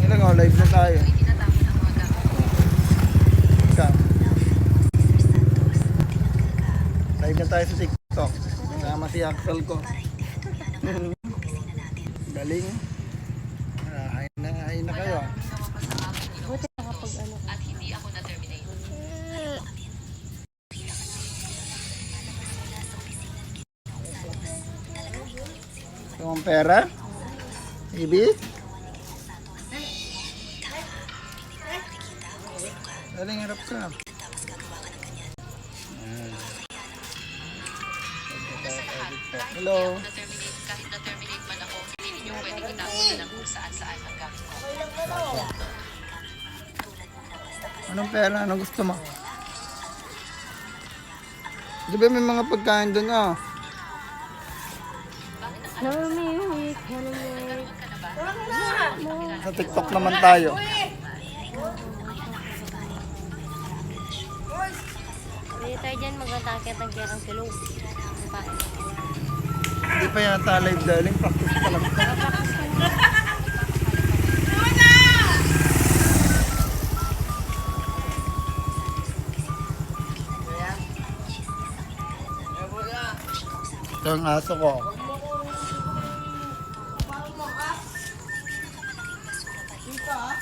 lang oh, live na tayo. Ika. Live na tayo sa TikTok. Kasama si Axel ko. Galing. Hay na kayo. Buti nakapag ano. At hindi ako na-terminate. Yung pera? Ibig? Daling harap ka. Hello. Kahit na-terminate man ako, hindi niyo pwedeng itapon na lang kung saan-saan ang gamit ko. Anong pera? Anong gusto mo? Di ba may mga pagkain doon ah? Hello, me, hello, me. Sa TikTok naman tayo. Pwede tayo dyan magkatakyat ng kirang kilong. Hindi pa yata live darling. Practice pa lang. Ito ang aso ko. Dito ah.